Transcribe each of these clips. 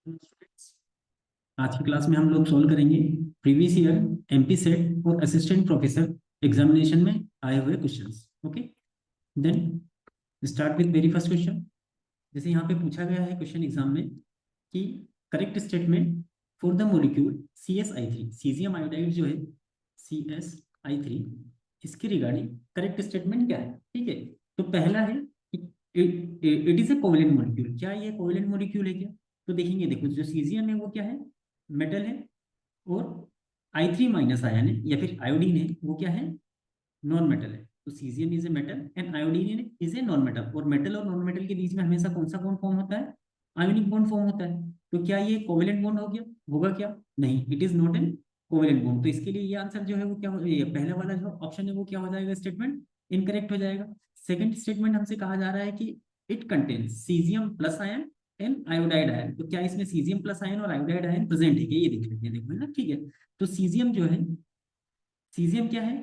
Students, आज की class में हम लोग सॉल्व करेंगे प्रीवियस ईयर एमपी सेट और असिस्टेंट प्रोफेसर एग्जामिनेशन में आए हुए questions. Okay, then start with very first question. जैसे यहाँ पे पूछा गया है क्वेश्चन एग्जाम में कि correct statement for the molecule CsI3, caesium iodide जो है CsI3, इसके रिगार्डिंग करेक्ट स्टेटमेंट क्या है। ठीक है, तो पहला है it is a covalent molecule. क्या ये कोवेलेंट मॉलिक्यूल है क्या? तो देखेंगे, देखो जो सीजियम है वो क्या है, मेटल है, और I3 माइनस आयन है या फिर आयोडीन है वो क्या है, नॉन मेटल है। तो caesium is a metal and iodine is a non metal, और मेटल और नॉन मेटल के बीच में हमेशा कौन सा बॉन्ड फॉर्म होता है, आयोनिक बॉन्ड फॉर्म होता है। तो क्या ये कोवेलेंट बॉन्ड हो गया, होगा क्या? नहीं, it is not an covalent bond. तो इसके लिए ये आंसर जो है वो क्या हो, ये पहला वाला जो ऑप्शन है वो क्या हो जाएगा, स्टेटमेंट इनकरेक्ट हो जाएगा। सेकंड स्टेटमेंट हमसे कहा जा रहा है कि it contains caesium plus ion and iodide ion. तो क्या इसमें सीजियम प्लस आयन और आयोडाइड आयन प्रेजेंट है क्या, ये देख लेते हैं। देखो है ना, ठीक है। तो सीजियम जो है, सीजियम क्या है,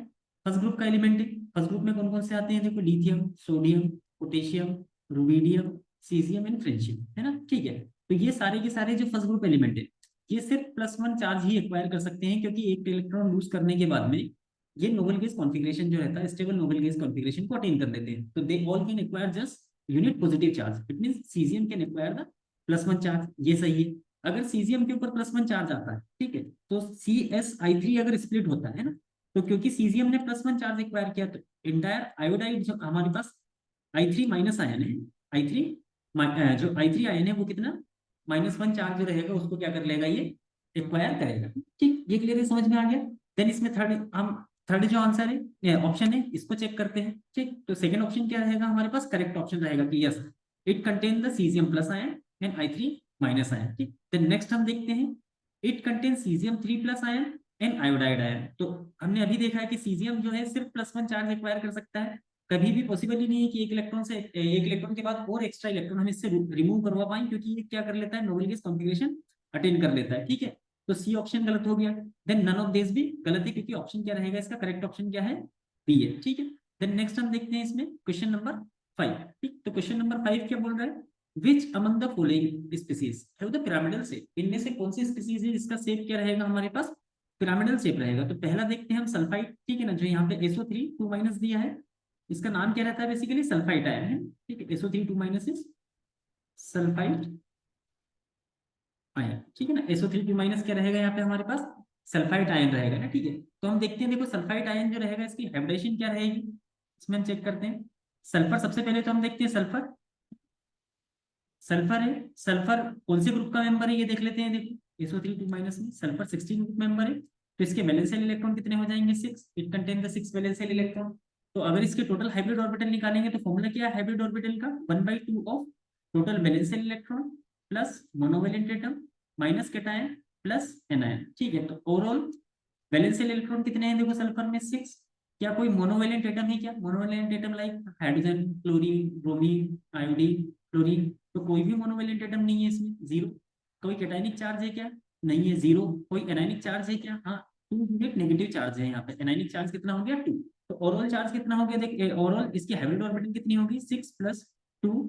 फर्स्ट ग्रुप का एलिमेंट है। फर्स्ट ग्रुप में कौन कौन से आते हैं, देखो lithium, sodium, potassium, rubidium, caesium and francium, है ना, ठीक है। तो ये सारे के सारे जो फर्स्ट ग्रुप एलिमेंट है, ये सिर्फ +1 चार्ज ही एक्वायर कर सकते हैं, क्योंकि एक इलेक्ट्रॉन लूज करने के बाद में ये नोबल गैस कॉन्फिगरेशन जो रहता है, स्टेबल नोबल गैस कॉन्फिगरेशन को अटेन कर लेते हैं। तो they all can acquire just unit positive charge. It mean caesium can acquire the +1 charge, ये सही है। अगर सीजियम के ऊपर +1 चार्ज आता है, ठीक है, तो CsI3 अगर स्प्लिट होता है ना, तो क्योंकि सीजियम ने +1 चार्ज एक्वायर किया, तो इंटायर आयोडाइड जो हमारे पास I3 माइनस आयन है, I3 जो I3 आयन है वो कितना, -1 चार्ज जो रहेगा उसको क्या कर लेगा, ये एक्वायर करेगा। ठीक, ये क्लियर समझ में आ गया। देन इसमें थर्ड जो आंसर है, ऑप्शन है, इसको चेक करते हैं। ठीक, तो सेकंड ऑप्शन क्या रहेगा हमारे पास, करेक्ट ऑप्शन रहेगा कि yes, it contain the caesium plus ion and I3 minus ion. ठीक, देन नेक्स्ट हम देखते हैं, it contain caesium 3 plus ion and iodide ion. तो हमने अभी देखा है कि सीजियम जो है सिर्फ +1 चार्ज एक्वायर कर सकता है। कभी भी पॉसिबल ही नहीं है कि एक इलेक्ट्रॉन के बाद और एक्स्ट्रा इलेक्ट्रॉन हम इससे रिमूव करवा पाए, क्योंकि ये क्या कर लेता है, नोबल गैस कॉन्फिगरेशन अटेन कर लेता है। ठीक है, तो सी ऑप्शन गलत हो गया। देन नन ऑफ दिस भी गलत है, क्योंकि ऑप्शन क्या रहेगा इसका, करेक्ट ऑप्शन क्या है, बी है। ठीक है, देन नेक्स्ट हम देखते हैं इसमें क्वेश्चन नंबर 5। ठीक, तो क्वेश्चन नंबर 5 क्या बोल रहा है, which among the following species have the pyramidal shape. इनमें से कौन सी स्पीसीज है जिसका शेप क्या रहेगा हमारे पास, पिरामिडल शेप रहेगा। तो पहला देखते हैं हम सल्फाइड। ठीक है ना, जो यहाँ पे SO3 2 दिया है, इसका नाम क्या रहता है, बेसिकली सल्फाइड आयन है। ठीक है, SO3 2 इज सल्फाइड आयन। ठीक है ना, SO3 2 क्या रहेगा यहाँ पे हमारे पास, सल्फाइड आयन रहेगा ना। ठीक है, तो हम देखते हैं, देखो सल्फाइड आयन जो रहेगा इसकी हाइब्रिडेशन क्या रहेगी, इसमें हम चेक करते हैं। सल्फर, सबसे पहले तो हम देखते हैं सल्फर। सल्फर है, सल्फर कौन से ग्रुप का मेंबर है ये देख लेते हैं। देखो SO3 2 में सल्फर 16 ग्रुप मेंबर है। तो इसके वैलेंशियल इलेक्ट्रॉन कितने हो जाएंगे, 6। It contain the 6 वैलेंशियल electron. तो अगर इसके टोटल हाइब्रिड ऑर्बिटल निकालेंगे तो फॉर्मूला क्या है हाइब्रिड ऑर्बिटल का, 1/2 of total वैलेंशियल electron plus monovalent atom minus cation plus anion. ठीक है, तो ओवरऑल वैलेंशियल इलेक्ट्रॉन कितने हैं, देखो सल्फर में 6। क्या कोई मोनोवैलेंट एटम है क्या, monovalent atom like hydrogen, chlorine, bromine, iodine, chlorine. तो कोई भी मोनोवैलेंट एटम नहीं है इसमें, 0। कोई कैटायनिक चार्ज है क्या, नहीं है, 0। कोई एनायनिक चार्ज है क्या, हाँ, 2 यूनिट नेगेटिव चार्ज है यहाँ पे। एनायनिक चार्ज कितना हो गया, 2। तो ओवरऑल चार्ज कितना हो गया, देख ओवरऑल इसकी हाइब्रिड ऑर्बिटल कितनी होगी, 6 + 2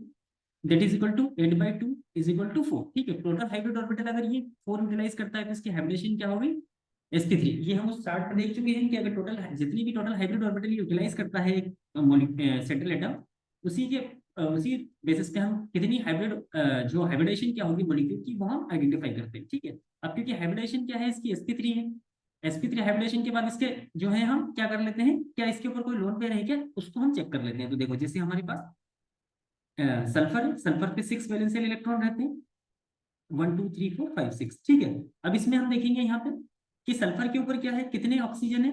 that is equal to 8/2 is equal to 4। ठीक है, टोटल हाइब्रिड ऑर्बिटल अगर ये 4 यूटिलाइज करता है तो इसकी हाइब्रिडेशन क्या होगी, sp3। ये हम उस चार्ट पर देख चुके हैं कि अगर टोटल जितनी भी टोटल हाइब्रिड ऑर्बिटल यूटिलाइज करता है एक सेंट्रल एटम, उसी के उसी बेसिस पे हम कितनी हाइब्रिड जो हाइब्रिडेशन क्या होगी मॉलिक्यूल की, वो हम आइडेंटिफाई करते हैं। ठीक है, अब क्योंकि हाइब्रिडेशन क्या है इसकी, sp3 है। sp3 हाइब्रिडेशन के बाद इसके जो है हम क्या कर लेते हैं, क्या इसके ऊपर कोई लोन पेयर है क्या, उसको हम चेक कर लेते हैं। तो देखो जैसे हमारे पास सल्फर है, सल्फर पे 6 वैलेंशियल इलेक्ट्रॉन रहते हैं, 1 2 3 4 5 6। ठीक है, अब इसमें हम देखेंगे यहाँ पे कि सल्फर के ऊपर क्या है, कितने ऑक्सीजन है,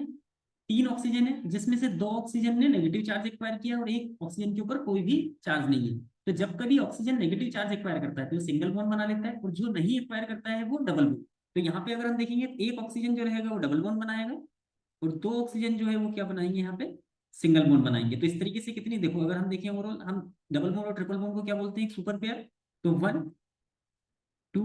3 ऑक्सीजन है, जिसमें से 2 ऑक्सीजन ने नेगेटिव चार्ज एक्वायर किया और एक ऑक्सीजन के ऊपर कोई भी चार्ज नहीं है। तो जब कभी ऑक्सीजन नेगेटिव चार्ज एक्वायर करता है तो सिंगल बॉन्ड बना लेता है, और जो नहीं एक्वायर करता है वो डबल बॉन्ड। तो यहाँ पे अगर हम देखेंगे, एक ऑक्सीजन जो रहेगा वो डबल बॉन्ड बनाएगा, और 2 ऑक्सीजन जो है वो क्या बनाएंगे यहाँ पे, सिंगल बॉन्ड बनाएंगे। तो इस तरीके से कितनी, देखो अगर हम देखें ओवरऑल, हम डबल बॉन्ड और ट्रिपल बॉन्ड को क्या बोलते हैं, एक सुपर पेयर। तो 1 2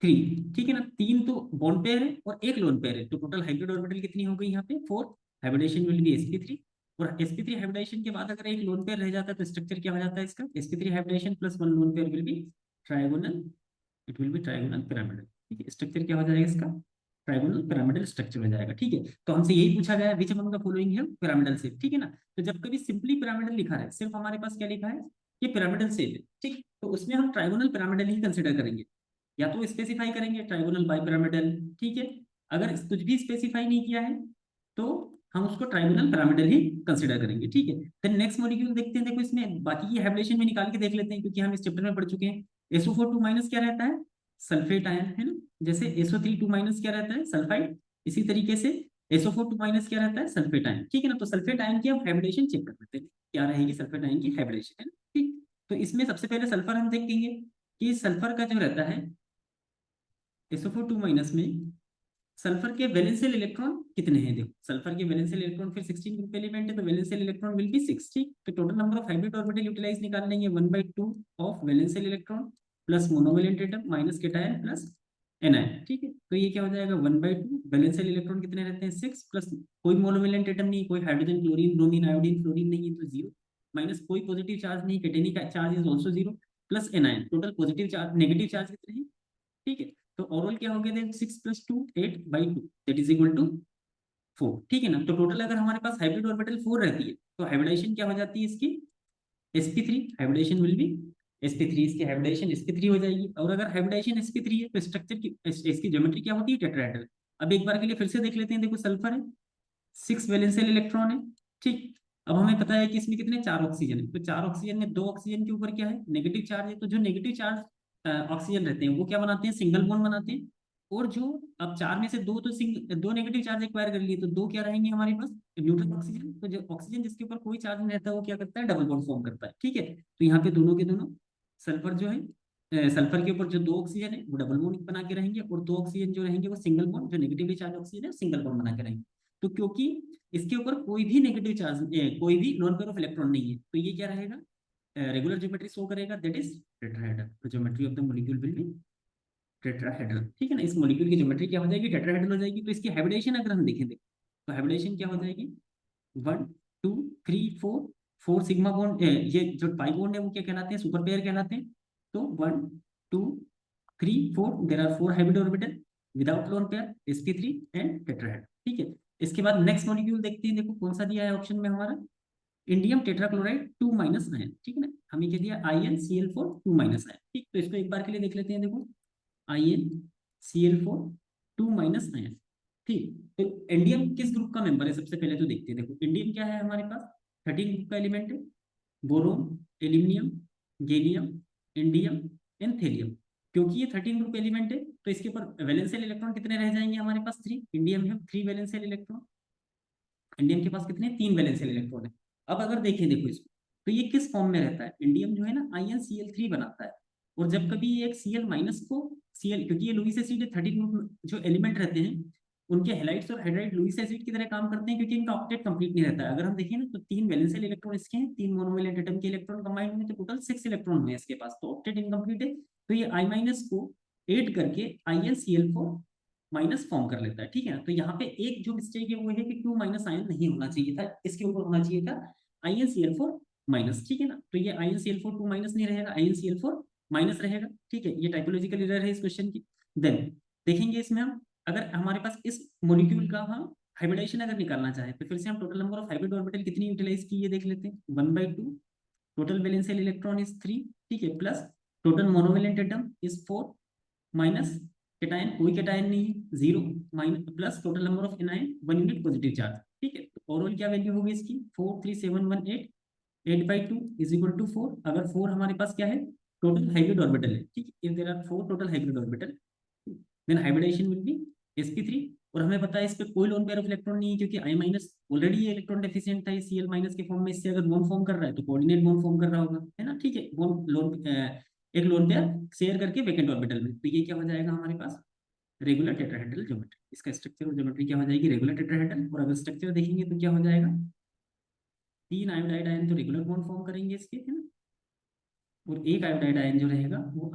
3। ठीक है ना, 3 तो बॉन्ड पेयर है और एक लोन पेयर है। तो टोटल हाइब्रिड ऑर्बिटल कितनी हो गई यहाँ पे, 4। Hybridisation will be sp3। और sp3 हाइब्रिडेशन के बाद अगर एक लोन पेयर रह जाता है तो स्ट्रक्चर क्या हो जाता है इसका, sp3 hybridisation +1 lone pair will be trigonal it will be trigonal pyramidal. ठीक है, स्ट्रक्चर क्या हो जाएगा इसका, ट्राइगोनल पिरामिडल स्ट्रक्चर हो जाएगा। ठीक है, तो हमसे यही पूछा गया है विच अमंग द फॉलोइंग है पिरामिडल शेप। ठीक है ना, तो जब कभी सिंपली पिरामिडल लिखा है, सिर्फ हमारे पास क्या लिखा है, ये पिरामिडल शेप है, ठीक, तो उसमें हम ट्राइगोनल पिरामिडल ही कंसिडर करेंगे, या तो स्पेसिफाई करेंगे ट्राइगोनल बाई पिरामिडल। ठीक है, अगर कुछ भी स्पेसिफाई नहीं किया है तो हम उसको ट्राइगोनल पिरामिडल ही कंसिडर करेंगे। ठीक है, देन नेक्स्ट मॉलिक्यूल देखते हैं। देखो इसमें बाकी ये हाइब्रिडेशन में निकाल के देख लेते हैं, क्योंकि हम इस चैप्टर में पढ़ चुके हैं। SO4 2 क्या रहता है, सल्फेट आयन, है ना, जैसे SO3 2 क्या रहता है, सल्फाइड, इसी तरीके से SO4 2 क्या रहता है, सल्फेट आयन। ठीक है ना, तो सल्फेट आयन की हम हाइब्रिडेशन चेक कर लेते हैं, क्या रहेगी सल्फेट आयन की हाइब्रिडेशन, है ना। ठीक, तो इसमें सबसे पहले सल्फर हम देखेंगे कि सल्फर का जो रहता है SO4 2 में सल्फर के वैलेंशियल इलेक्ट्रॉन कितने हैं। देखो सल्फर के वैलेंशियल इलेक्ट्रॉन फिर 16 ग्रुप एलिमेंट है, तो वैलेंशियल इलेक्ट्रॉन विल बी 6। ठीक, तो total number of hybrid orbital utilise निकाल लेंगे 1/2 of वैलेंशियल electron plus monovalent atom minus cation plus anion. ठीक है, तो ये क्या हो जाएगा 1/2, वैलेंशियल इलेक्ट्रॉन कितने रहते हैं 6, प्लस कोई मोनोवैलेंट एटम नहीं, कोई hydrogen chlorine bromine iodine fluorine नहीं है तो 0, माइनस कोई पॉजिटिव चार्ज नहीं, cationic charge is also 0, plus anion, total positive charge negative charge कितने हैं। ठीक है, तो ओवरऑल क्या हो गया then 6 + 2 8/2 that is equal to 4। ठीक है ना, तो टोटल अगर हमारे पास हाइब्रिड ऑर्बिटल 4 रहती है तो हाइब्रिडेशन क्या हो जाती है इसकी, sp3 hybridisation will be sp3, इसकी हाइब्रिडेशन sp3 हो जाएगी। और अगर हाइब्रिडेशन sp3 है तो स्ट्रक्चर की इसकी ज्योमेट्री क्या होती है, टेट्राहेड्रल। अब एक बार के लिए फिर से देख लेते हैं। देखो सल्फर है, 6 वैलेंशियल इलेक्ट्रॉन है। ठीक, अब हमें पता है कि इसमें कितने 4 ऑक्सीजन है, तो 4 ऑक्सीजन में 2 ऑक्सीजन के ऊपर क्या है, नेगेटिव चार्ज है, तो जो नेगेटिव चार्ज ऑक्सीजन रहते हैं वो क्या बनाते हैं, सिंगल बॉन्ड बनाते हैं। और जो अब 4 में से 2 तो दो नेगेटिव चार्ज एक्वायर कर लिए, तो 2 क्या रहेंगे हमारे पास, न्यूट्रल ऑक्सीजन। तो जो ऑक्सीजन जिसके ऊपर कोई चार्ज नहीं रहता वो क्या करता है, डबल बॉन्ड फॉर्म करता है। ठीक है, तो यहाँ पे दोनों के दोनों सल्फर जो है, सल्फर के ऊपर जो 2 ऑक्सीजन है वो डबल बॉन्ड बना के रहेंगे, और 2 ऑक्सीजन जो रहेंगे वो सिंगल बॉन्ड, जो नेगेटिवली चार्ज ऑक्सीजन है सिंगल बॉन्ड बना के रहेंगे। तो क्योंकि इसके ऊपर कोई भी नेगेटिव चार्ज, कोई भी लोन पेयर ऑफ इलेक्ट्रॉन नहीं है, तो ये क्या रहेगा, रेगुलर ज्योमेट्री शो करेगा, दैट इज टेट्राहेड्रल। तो geometry of the molecule will be tetrahedral. ठीक है ना, इस मॉलिक्यूल की ज्योमेट्री क्या हो जाएगी, टेट्राहेड्रल हो जाएगी। तो इसकी हाइब्रिडेशन अगर हम देखें तो हाइब्रिडेशन क्या हो जाएगी, 1 2 3 4, 4 सिग्मा बॉन्ड, ये जो पाई बॉन्ड है वो क्या कहलाते हैं, सुपर पेयर कहलाते हैं। तो 1 2 3 4 there are 4 hybrid orbital without lone pair, sp3 and tetrahedral. ठीक है, इसके बाद नेक्स्ट मॉलिक्यूल देखते हैं। देखो कौन सा दिया है ऑप्शन में हमारा, इंडियम टेट्राक्लोराइड 2 आयन। ठीक है ना, हमें क्या दिया, InCl4 2 आयन। ठीक, तो इसको एक बार के लिए देख लेते हैं। देखो InCl4 2 आयन। ठीक, तो इंडियम किस ग्रुप का मेंबर है, सबसे पहले तो देखते हैं। देखो इंडियम क्या है हमारे पास, 13 ग्रुप का एलिमेंट है, boron, aluminium, gallium, indium and thallium. क्योंकि ये 13 ग्रुप एलिमेंट है तो इसके ऊपर वैलेंशियल इलेक्ट्रॉन कितने रह जाएंगे हमारे पास, 3। इंडियम है 3 वैलेंशियल इलेक्ट्रॉन, इंडियम के पास कितने, 3 वैलेंशियल इलेक्ट्रॉन है। अब अगर देखें देखो इसको, तो ये किस फॉर्म में रहता है, इंडियम जो है ना InCl3 बनाता है। और जब कभी ये एक Cl- को Cl, क्योंकि ये लुईस एसिड 13 ग्रुप जो एलिमेंट रहते हैं उनके हेलाइड्स और हाइड्राइड लुईस एसिड की तरह काम करते हैं, क्योंकि इनका ऑक्टेट कंप्लीट नहीं रहता है। अगर हम देखें ना तो 3 वैलेंशियल इलेक्ट्रॉन इसके हैं, 3 मोनोवैलेंट एटम के इलेक्ट्रॉन कंबाइंड में, तो टोटल 6 इलेक्ट्रॉन हुए इसके पास, तो ऑक्टेट इनकम्प्लीट है। तो ये I- को ऐड करके InCl4 माइनस फॉर्म कर लेता है। ठीक है ना, तो यहाँ पे एक जो मिस्टेक है वो है कि 2 आयन नहीं होना चाहिए था, इसके ऊपर होना चाहिए था InCl4-। ठीक है ना, तो ये InCl4 2 नहीं रहेगा, InCl4- रहेगा। ठीक है, ये टाइपोलॉजिकल एरर है इस क्वेश्चन की। देन देखेंगे इसमें हम, अगर हमारे पास इस मॉलिक्यूल का हम हाइब्रिडेशन अगर निकालना चाहे तो फिर से हम total number of hybrid orbital कितनी यूटिलाइज की ये देख लेते हैं, 1/2, टोटल वैलेंशियल इलेक्ट्रॉन इज 3। ठीक है, plus total monovalent atom is 4, minus cation, कोई केटायन नहीं है 0, minus plus total number of anion 1 unit positive charge. ठीक है, तो ओवरऑल क्या वैल्यू होगी इसकी, 43718 8/2 इज इक्वल टू 4। अगर 4 हमारे पास क्या है, टोटल हाइब्रिड ऑर्बिटल है। ठीक है, if there are 4 total hybrid orbital then hybridisation will be sp3। और हमें पता है इस पे कोई लोन पेयर ऑफ इलेक्ट्रॉन नहीं है, क्योंकि I- ऑलरेडी ये इलेक्ट्रॉन डेफिशिएंट था Cl- के फॉर्म में, इससे अगर बॉन्ड फॉर्म कर रहा है तो कोऑर्डिनेट बॉन्ड फॉर्म कर रहा होगा, है ना। ठीक है, बॉन्ड लोन एक लोन पेयर शेयर करके वैकेंट ऑर्बिटल में, तो ये क्या हो जाएगा हमारे पास, रेगुलर टेट्राहेड्रल ज्योमेट्री। इसका स्ट्रक्चर और ज्योमेट्री क्या हो जाएगी, रेगुलर टेट्राहेड्रल। और अगर स्ट्रक्चर देखेंगे तो क्या हो जाएगा, 3 आयोडाइड आयन तो रेगुलर बॉन्ड फॉर्म करेंगे इसके, है ना। और एक आयोडाइड आयन जो रहेगा वो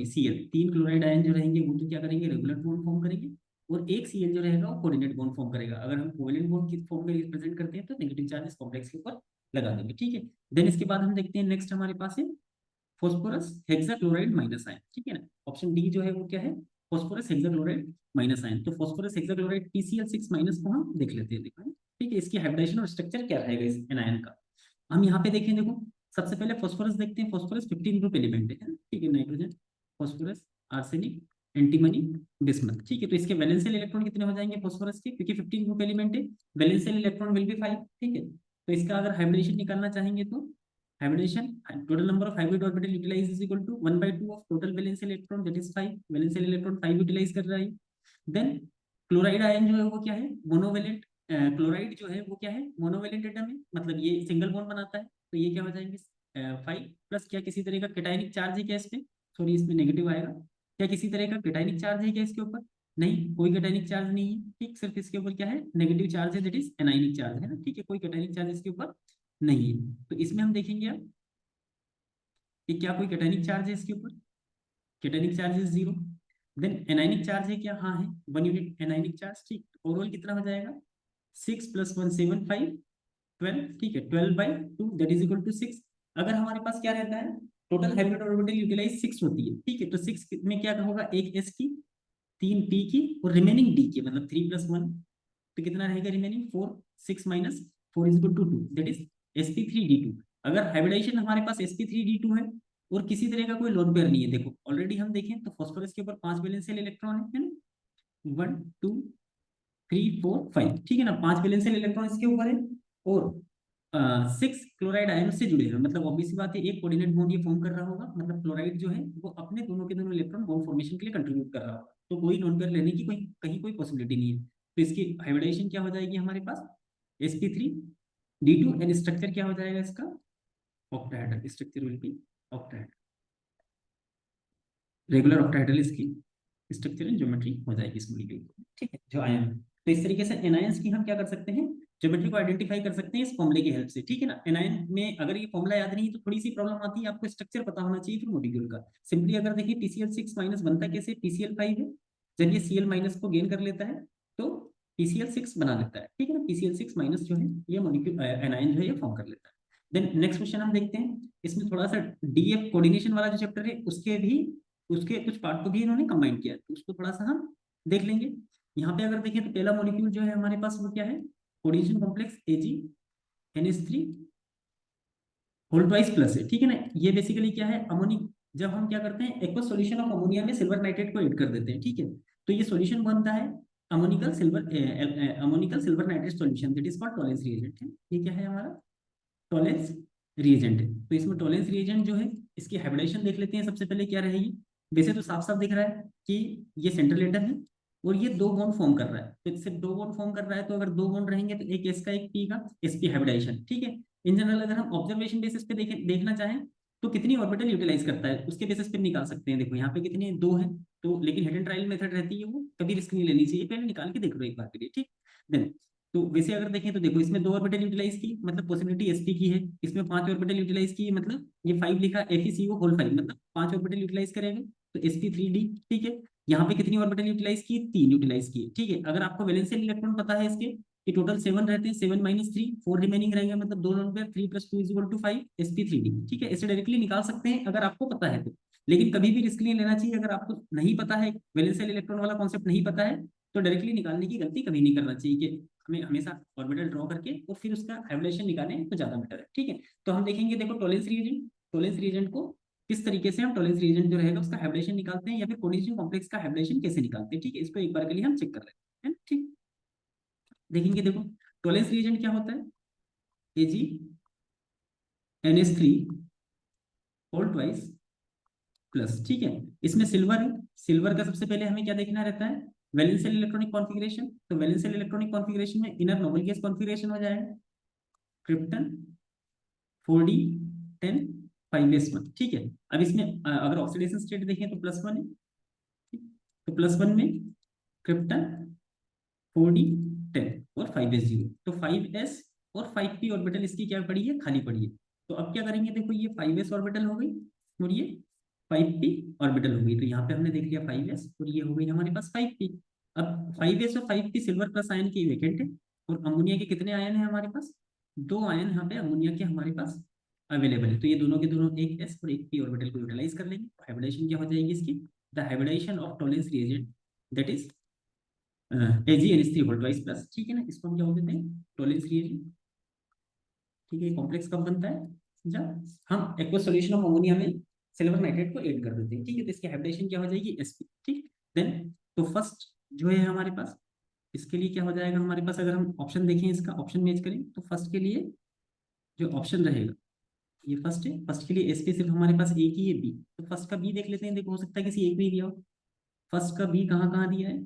Cl, 3 क्लोराइड आयन जो रहेंगे वो तो क्या करेंगे, रेगुलर बॉन्ड फॉर्म करेंगे। और एक Cl जो रहेगा वो कोऑर्डिनेट बॉन्ड फॉर्म करेगा। अगर हम कोवेलेंट बॉन्ड की फॉर्म में रिप्रेजेंट करते हैं तो नेगेटिव चार्ज इस कॉम्प्लेक्स के ऊपर लगा देंगे। ठीक है, देन इसके बाद हम देखते हैं नेक्स्ट हमारे पास है फॉस्फोरस हेक्साक्लोराइड माइनस आयन, ठीक है ना। ऑप्शन डी जो है वो क्या है, फॉस्फोरस हेक्साक्लोराइड माइनस आयन। तो फॉस्फोरस हेक्साक्लोराइड PCl6 माइनस को हम देख लेते हैं, देखो ठीक है, इसकी हाइब्रिडाइजेशन और स्ट्रक्चर क्या रहेगा इस एनायन का। हम यहाँ पे देखें, देखो सबसे पहले फॉस्फोरस देखते हैं। फॉस्फोरस 15 ग्रुप एलिमेंट है, ठीक है, nitrogen, phosphorus, arsenic, antimony, bismuth, ठीक है। तो इसके वैलेंशियल इलेक्ट्रॉन कितने हो जाएंगे फॉस्फोरस के, क्योंकि 15 ग्रुप एलिमेंट है, वैलेंशियल इलेक्ट्रॉन विल बी 5, ठीक है। तो इसका अगर हाइब्रिडेशन निकालना चाहेंगे तो hybridisation, total number of hybrid orbital utilise is equal to 1/2 of total वैलेंशियल electron, that is 5। वैलेंशियल electron 5 utilise कर रहा है। देन क्लोराइड आयन जो है वो क्या है, मोनोवेलेंट। क्लोराइड जो है वो क्या है, मोनोवेलेंट एटम है, मतलब ये सिंगल बॉन्ड बनाता है। तो ये क्या हो जाएंगे 5 प्लस, क्या किसी तरह का कैटायनिक चार्ज है क्या इस पे, सॉरी इसमें नेगेटिव आएगा। क्या किसी तरह का कैटायनिक चार्ज है क्या इसके ऊपर, नहीं, कोई कैटायनिक चार्ज नहीं है, ठीक। सिर्फ इसके ऊपर क्या है, नेगेटिव चार्ज है, दैट इज एनायनिक चार्ज है ना, ठीक है। कोई कैटायनिक चार्ज इसके ऊपर नहीं है। तो इसमें हम देखेंगे अब कि क्या कोई कैटायनिक चार्ज है इसके ऊपर, cationic charge is 0। Then anionic charge है क्या, हाँ है, 1 यूनिट एनायनिक चार्ज, ठीक। ओवरऑल कितना हो जाएगा, 6 + 1 7 5 12, ठीक है, 12/2 दैट इज इक्वल टू 6। अगर हमारे पास क्या रहता है, टोटल हाइब्रिड ऑर्बिटल यूटिलाइज 6 होती है, ठीक है। तो 6 में क्या होगा, एक s की, 3 p की और रिमेनिंग d की, मतलब 3 + 1, तो कितना रहेगा remaining 4। 6 - 4 is equal to 2, that is sp3d2। अगर हाइब्रिडाइजेशन हमारे पास sp3d2 है और किसी तरह का कोई लोन पेयर नहीं है, देखो ऑलरेडी हम देखें तो फॉस्फोरस के ऊपर 5 वैलेंशियल इलेक्ट्रॉन है ना, 1 2 3 4 5, ठीक है ना, 5 वैलेंशियल इलेक्ट्रॉन इसके ऊपर है। और 6 क्लोराइड आयन से जुड़े हैं, मतलब ऑब्वियस बात है एक कोऑर्डिनेट बॉन्ड ये फॉर्म कर रहा होगा, मतलब क्लोराइड जो है वो अपने दोनों के दोनों इलेक्ट्रॉन बॉन्ड फॉर्मेशन के लिए कंट्रीब्यूट कर रहा होगा। तो कोई नॉन पेयर लेने की कोई कहीं कोई पॉसिबिलिटी नहीं है। तो इसकी हाइब्रिडाइजेशन क्या हो जाएगी हमारे पास, sp3d2, एंड स्ट्रक्चर क्या हो जाएगा इसका, octahedral structure will B octahedral, regular octahedral इसकी स्ट्रक्चर एंड ज्योमेट्री हो जाएगी इस मॉलिक्यूल की, ठीक है, जो आयन। तो इस तरीके से एनायंस की हम क्या कर सकते हैं, ज्योमेट्री को आइडेंटिफाई कर सकते हैं इस फॉर्मूले की हेल्प से, ठीक है ना। एनायन में अगर ये फॉर्मूला याद नहीं है तो थोड़ी सी प्रॉब्लम आती है, आपको स्ट्रक्चर पता होना चाहिए फिर मॉलिक्यूल का। सिंपली अगर देखिए PCl6 माइनस बनता कैसे, PCl5 है, जब ये Cl माइनस को गेन कर लेता है तो PCl6 बना लेता है, ठीक है ना। PCl6 माइनस जो है ये मॉलिक्यूल एनायन जो है ये फॉर्म कर लेता है। देन नेक्स्ट क्वेश्चन हम देखते हैं, इसमें थोड़ा सा DF कोऑर्डिनेशन वाला जो चैप्टर है उसके कुछ पार्ट को भी इन्होंने कंबाइन किया है, तो उसको थोड़ा सा हम देख लेंगे। यहाँ पे अगर देखें तो पहला मॉलिक्यूल जो है हमारे पास वो क्या है, coordination complex AgNH3 whole twice plus है, ठीक है ना। ये बेसिकली क्या है, अमोनिक, जब हम क्या करते हैं एक्वस सॉल्यूशन ऑफ अमोनिया में सिल्वर नाइट्रेट को ऐड कर देते हैं, ठीक है, तो ये सॉल्यूशन बनता है ammoniacal silver nitrate solution, that is called Tollens reagent है। ये क्या है हमारा, टॉलेंस रिएजेंट है। तो इसमें टॉलेंस रिएजेंट जो है इसकी हाइब्रिडाइजेशन देख लेते हैं सबसे पहले क्या रहेगी। वैसे तो साफ साफ दिख रहा है कि ये सेंट्रल एटम है और ये 2 बॉन्ड फॉर्म कर रहा है, तो इससे 2 बॉन्ड फॉर्म कर रहा है, तो अगर 2 बॉन्ड रहेंगे तो एक एस का एक पी का, sp हाइब्रिडाइजेशन, ठीक है। इन जनरल अगर हम ऑब्जर्वेशन बेसिस पे देखना चाहें तो कितनी ऑर्बिटल यूटिलाइज करता है उसके बेसिस पे निकाल सकते हैं। देखो यहाँ पे कितने 2 हैं, तो लेकिन हेड एंड ट्रायल मेथड रहती है, वो कभी रिस्क नहीं लेनी चाहिए, पहले निकाल के देख लो एक बार के लिए, ठीक। देन तो वैसे अगर देखें तो देखो इसमें 2 ऑर्बिटल यूटिलाइज की, मतलब पॉसिबिलिटी sp की है। इसमें 5 ऑर्बिटल यूटिलाइज की, मतलब ये 5 लिखा FeCO होल 5, मतलब 5 ऑर्बिटल यूटिलाइज करेंगे तो sp3d, ठीक है। यहाँ पे कितनी ऑर्बिटल यूटिलाइज की, 3 यूटिलाइज की, ठीक है। अगर आपको वैलेंशियल इलेक्ट्रॉन पता है इसके कि टोटल 7 रहते हैं, 7 - 3 4 रिमेनिंग रहेंगे, मतलब 2 नंबर 3 + 2 = 5 sp3d, ठीक है। इसे डायरेक्टली निकाल सकते हैं अगर आपको पता है तो, लेकिन कभी भी रिस्क नहीं लेना चाहिए अगर आपको नहीं पता है, वैलेंशियल इलेक्ट्रॉन वाला कॉन्सेप्ट नहीं पता है, तो डायरेक्टली निकालने की गलती कभी नहीं करना चाहिए कि हमें हमेशा ऑर्बिटल ड्रॉ करके और फिर उसका हाइब्रिडेशन निकालें तो ज्यादा बेटर है, ठीक है। तो हम देखेंगे, देखो टॉलेंस रीजन को किस तरीके से हम टॉलेंस रीजन जो रहेगा उसका हाइब्रिडेशन निकालते हैं, या फिर कोऑर्डिनेशन कॉम्प्लेक्स का हाइब्रिडेशन कैसे निकालते हैं, ठीक है। इसको एक बार के लिए हम चेक कर लेते हैं, ठीक। देखेंगे, देखो टॉलेंस रीजन क्या होता है, AgNH3 होल ट्वाइस प्लस, ठीक है। इसमें सिल्वर है, सिल्वर का सबसे पहले हमें क्या देखना रहता है, वैलेंशियल इलेक्ट्रॉनिक कॉन्फिगरेशन। तो वैलेंशियल इलेक्ट्रॉनिक कॉन्फिगरेशन में इनर नोबल गैस कॉन्फिगरेशन हो जाएगा, क्रिप्टन 4d10 5s1, ठीक है। अब इसमें अगर ऑक्सीडेशन स्टेट देखें तो +1 है, ठीक? तो +1 में क्रिप्टन 4d10 और 5s0, तो 5s और 5p ऑर्बिटल इसकी क्या पड़ी है, खाली पड़ी है। तो अब क्या करेंगे, देखो ये 5s ऑर्बिटल हो गई और ये 5p ऑर्बिटल हो गई, तो यहाँ पे हमने देख लिया 5s और ये हो गई हमारे पास 5p। अब 5s और 5p सिल्वर प्लस आयन की वेकेंट है, और अमोनिया के कितने आयन है हमारे पास, 2 आयन यहाँ पे अमोनिया के हमारे पास अवेलेबल है, तो ये दोनों के दोनों एक s और एक p ऑर्बिटल को यूटिलाइज कर लेंगे। तो हाइब्रिडाइजेशन क्या हो जाएगी इसकी, the hybridisation of Tollens reagent that is AgNH3 whole twice plus, ठीक है ना, इसको हम क्या बोल देते हैं, टॉलेंस रिएजेंट, ठीक है। कॉम्प्लेक्स कब बनता है, जब हम एक्वस सॉल्यूशन ऑफ अमोनिया में सिल्वर नाइट्रेट को ऐड कर देते हैं, ठीक है, तो इसकी हाइब्रिडेशन क्या हो जाएगी Sp, ठीक। देन तो फर्स्ट जो है हमारे पास, इसके लिए क्या हो जाएगा हमारे पास, अगर हम ऑप्शन देखें, इसका ऑप्शन मैच करें, तो फर्स्ट के लिए जो ऑप्शन रहेगा, ये फर्स्ट है, फर्स्ट के लिए Sp सिर्फ हमारे पास एक ही है, बी, तो फर्स्ट का बी देख लेते हैं, देखो हो सकता है किसी एक में ही दिया हो। फर्स्ट का बी कहाँ कहाँ दिया है,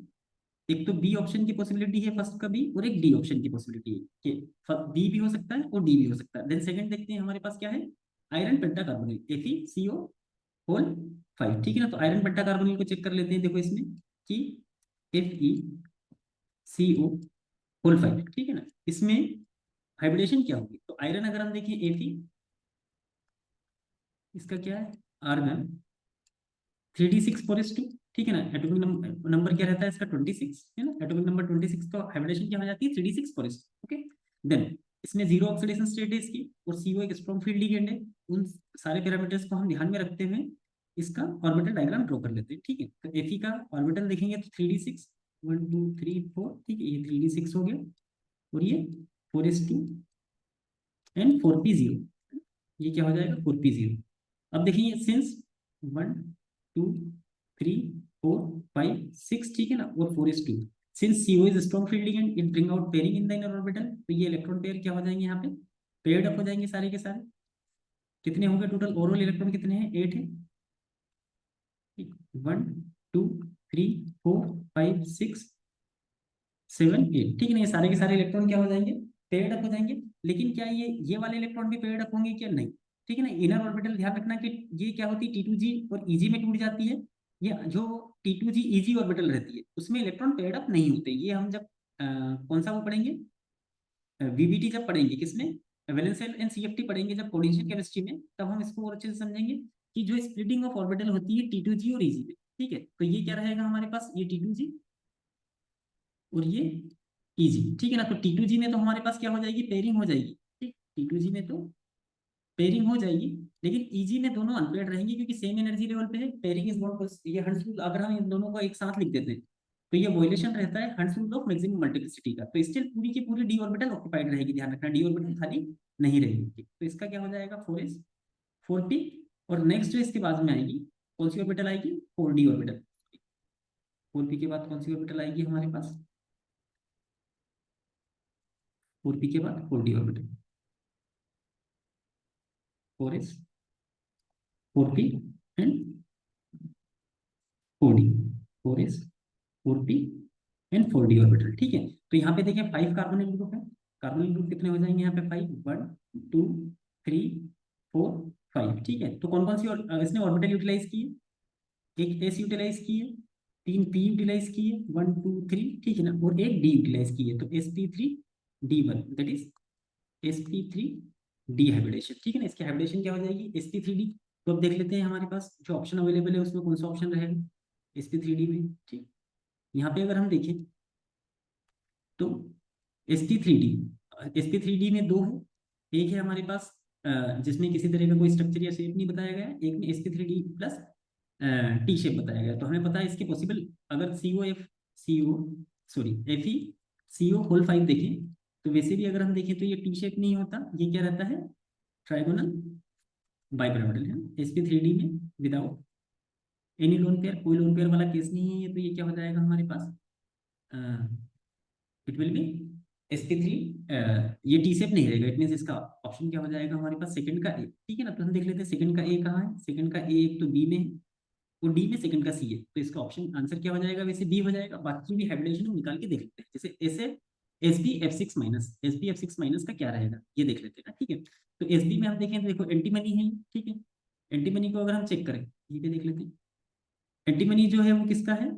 एक तो बी ऑप्शन की पॉसिबिलिटी है फर्स्ट का बी, और एक डी ऑप्शन की पॉसिबिलिटी है कि बी भी हो सकता है और डी भी हो सकता है। देन सेकंड देखते हैं हमारे पास क्या है, आयरन पेंटाकार्बोनिल FeCO होल 5, ठीक है ना, तो आयरन पेंटाकार्बोनिल को चेक कर लेते हैं, देखो इसमें कि FeCO होल 5, ठीक है ना, इसमें हाइब्रिडेशन क्या होगी, तो आयरन अगर हम देखें Fe, इसका क्या है, आर्गन 3d6 4s2, ठीक है ना, एटॉमिक नंबर क्या रहता है इसका 26, है ना, एटॉमिक नंबर 26, तो हाइब्रिडेशन क्या हो जाती है 3d6 4s2, ओके। देन इसमें जीरो ऑक्सीडेशन स्टेट है इसकी, और CO एक स्ट्रॉन्ग फील्ड लिगेंड है। उन सारे पैरामीटर्स को हम ध्यान में रखते हुए इसका ऑर्बिटल डायग्राम ड्रॉ कर लेते हैं, ठीक है। तो Fe का ऑर्बिटल देखेंगे तो 3d6 1 2 3 4, ठीक है, ये 3d6 हो गया, और ये 4s2 एंड 4p0, ये क्या हो जाएगा 4p0। अब देखिए सिंस 1 2 3 4 5 6, ठीक है ना, और 4s2, since CO is strong field ligand it bring out pairing in the inner orbital, तो ये इलेक्ट्रॉन पेयर क्या हो जाएंगे यहाँ पे, पेयर्ड अप हो जाएंगे सारे के सारे। कितने होंगे टोटल ओवरऑल इलेक्ट्रॉन कितने हैं, 8 है, 1 2 3 4 5 6 7 8, ठीक है ना, ये सारे के सारे इलेक्ट्रॉन क्या हो जाएंगे, पेयर्ड अप हो जाएंगे। लेकिन क्या ये वाले इलेक्ट्रॉन भी पेयर्ड अप होंगे क्या, नहीं, ठीक है ना। इनर ऑर्बिटल ध्यान रखना कि ये क्या होती है T2G और EG में टूट जाती है। ये जो T2G EG ऑर्बिटल रहती है उसमें इलेक्ट्रॉन पेयर्ड अप नहीं होते, ये हम जब कौन सा वो पढ़ेंगे, VBT जब पढ़ेंगे, किसमें, वैलेंस शेल एंड CFT पढ़ेंगे जब कोऑर्डिनेशन केमिस्ट्री में, तब हम इसको और अच्छे से समझेंगे कि जो स्प्लिटिंग ऑफ ऑर्बिटल होती है T2G और EG में, ठीक है। तो ये क्या रहेगा हमारे पास, ये T2G और ये EG, ठीक है ना। तो T2G में तो हमारे पास क्या हो जाएगी, पेयरिंग हो जाएगी, ठीक, T2G में तो पेयरिंग हो जाएगी, लेकिन EG में दोनों अनपेयर्ड रहेंगे क्योंकि सेम एनर्जी लेवल पे है, पेयरिंग इज नॉट, ये हंस रूल, अगर हम इन दोनों को एक साथ लिख देते हैं तो ये वॉयलेशन रहता है हंस रूल ऑफ मैक्सिमम मल्टीप्लिसिटी का, तो स्टिल पूरी की पूरी डी ऑर्बिटल ऑक्यूपाइड रहेगी, ध्यान रखना डी ऑर्बिटल खाली नहीं रहेगी, ठीक। तो इसका क्या हो जाएगा 4s 4p, और नेक्स्ट जो इसके बाद में आएगी कौन सी ऑर्बिटल आएगी, 4d ऑर्बिटल, 4p के बाद कौन सी ऑर्बिटल आएगी हमारे पास, 4p के बाद 4d orbital, 4s 4p and 4d, 4s 4p and 4d orbital, ठीक है। तो यहाँ पे देखिए 5 कार्बोनिल ग्रुप है, कार्बोनिल ग्रुप कितने हो जाएंगे यहाँ पे 5, 1 2 3 4 5, ठीक है। तो कौन कौन सी इसने ऑर्बिटल यूटिलाइज की है, एक S यूटिलाइज की है, 3 P यूटिलाइज की है, 1 2 3, ठीक है ना, और एक D यूटिलाइज की है, तो sp3d1 that is sp3d hybridisation, ठीक है ना। इसकी हाइब्रिडेशन क्या हो जाएगी sp3d। तो अब देख लेते हैं हमारे पास जो ऑप्शन अवेलेबल है उसमें कौन सा ऑप्शन रहेगा sp3d में, ठीक। यहाँ पे अगर हम देखें तो sp3d में दो है, एक है हमारे पास जिसमें किसी तरह का कोई स्ट्रक्चर या शेप नहीं बताया गया है, एक में sp3d प्लस टी शेप बताया गया। तो हमें पता है इसके पॉसिबल, अगर CO सॉरी FeCO होल 5 देखें, तो वैसे भी अगर हम देखें तो ये टी शेप नहीं होता, ये क्या रहता है, ट्राइगोनल बाइपिरामिडल है sp3d में, विदाउट एनी लोन पेयर, कोई लोन पेयर वाला केस नहीं है ये, तो ये क्या हो जाएगा हमारे पास, इट विल बी sp3, ये टी शेप नहीं रहेगा, इट मीन इसका ऑप्शन क्या हो जाएगा हमारे पास सेकंड का ए, ठीक है ना। तो हम देख लेते हैं सेकंड का ए कहाँ है, सेकंड का ए एक तो बी में है और डी में सेकंड का सी है, तो इसका ऑप्शन आंसर क्या हो जाएगा, वैसे बी हो जाएगा। बाकी भी हाइब्रिडेशन हम निकाल के देख लेते हैं, जैसे ऐसे sp(F6 - का क्या रहेगा ये देख लेते हैं ना, ठीक है। तो sp में हम देखें तो देखो एंटीमनी है, ठीक है, एंटीमनी को अगर हम चेक करें ये पे देख लेते हैं, एंटीमनी जो है वो किसका है,